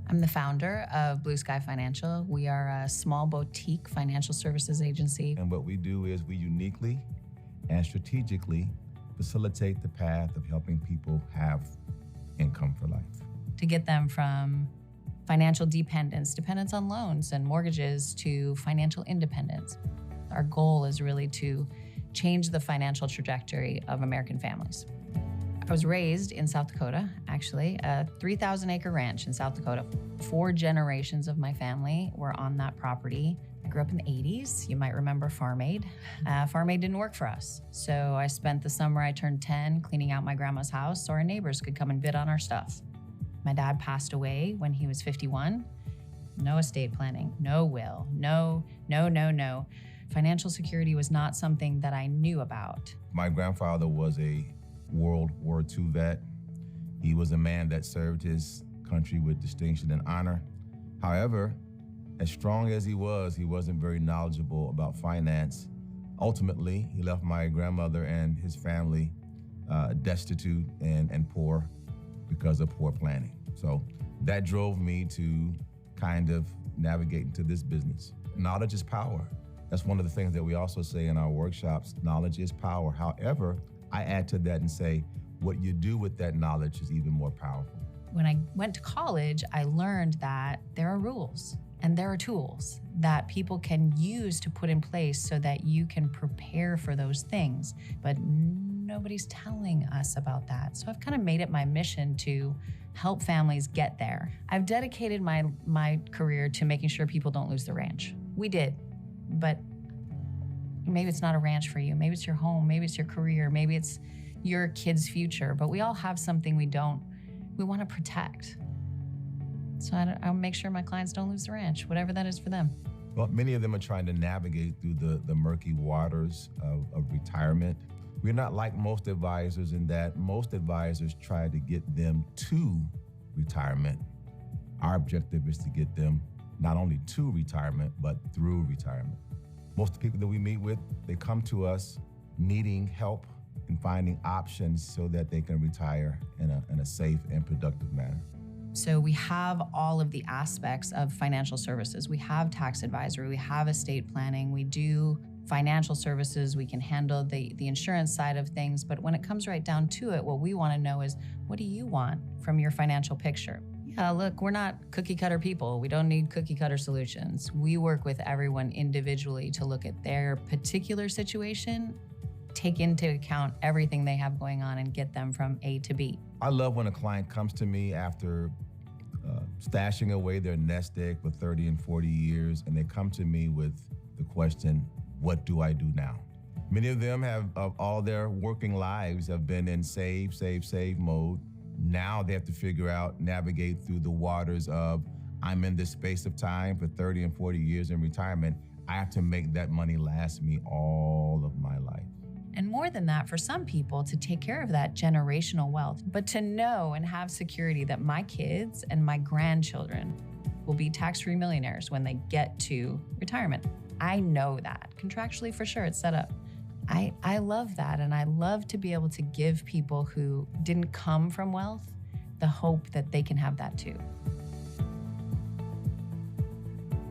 I'm the founder of Blue Skye Financial. We are a small boutique financial services agency. And what we do is we uniquely and strategically facilitate the path of helping people have income for life. To get them from financial dependence on loans and mortgages, to financial independence. Our goal is really to change the financial trajectory of American families. I was raised in South Dakota, actually, a 3,000-acre ranch in South Dakota. 4 generations of my family were on that property. I grew up in the 80s. You might remember Farm Aid. Farm Aid didn't work for us. So I spent the summer I turned 10 cleaning out my grandma's house so our neighbors could come and bid on our stuff. My dad passed away when he was 51. No estate planning, no will, no. Financial security was not something that I knew about. My grandfather was a World War II vet. He was a man that served his country with distinction and honor. However, as strong as he wasn't very knowledgeable about finance. Ultimately, he left my grandmother and his family destitute and poor because of poor planning. So that drove me to kind of navigate into this business. Knowledge is power. That's one of the things that we also say in our workshops. Knowledge is power. However, I add to that and say, what you do with that knowledge is even more powerful. When I went to college, I learned that there are rules and there are tools that people can use to put in place so that you can prepare for those things. But nobody's telling us about that. So I've kind of made it my mission to help families get there. I've dedicated my career to making sure people don't lose their ranch. We did, but maybe it's not a ranch for you. Maybe it's your home. Maybe it's your career. Maybe it's your kid's future. But we all have something we want to protect. So I'll make sure my clients don't lose the ranch, whatever that is for them. Well, many of them are trying to navigate through the murky waters of retirement. We're not like most advisors in that most advisors try to get them to retirement. Our objective is to get them not only to retirement, but through retirement. Most of the people that we meet with, they come to us needing help in finding options so that they can retire in a safe and productive manner. So we have all of the aspects of financial services. We have tax advisory, we have estate planning, we do financial services, we can handle the insurance side of things. But when it comes right down to it, what we want to know is, what do you want from your financial picture? Yeah, look, we're not cookie cutter people. We don't need cookie cutter solutions. We work with everyone individually to look at their particular situation, take into account everything they have going on and get them from A to B. I love when a client comes to me after stashing away their nest egg for 30 and 40 years, and they come to me with the question, what do I do now? Many of them have, of all their working lives, have been in save mode. Now they have to figure out, navigate through the waters of, I'm in this space of time for 30 and 40 years in retirement. I have to make that money last me all of my life. And more than that, for some people, to take care of that generational wealth, but to know and have security that my kids and my grandchildren will be tax-free millionaires when they get to retirement. I know that. Contractually, for sure, it's set up. I love that, and I love to be able to give people who didn't come from wealth the hope that they can have that too.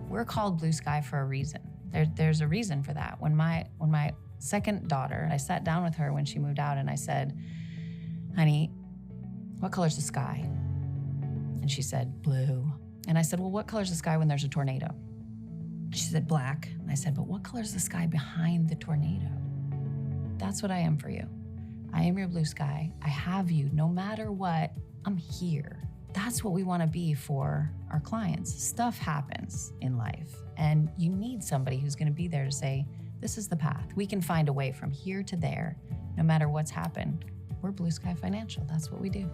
We're called Blue Skye for a reason. There's a reason for that. When my second daughter, I sat down with her when she moved out and I said, honey, what color's the sky? And she said, blue. And I said, well, what color's the sky when there's a tornado? She said, black. And I said, but what color's the sky behind the tornado? That's what I am for you. I am your blue sky. I have you. No matter what, I'm here. That's what we want to be for our clients. Stuff happens in life, and you need somebody who's going to be there to say, this is the path. We can find a way from here to there, no matter what's happened. We're Blue Skye Financial. That's what we do.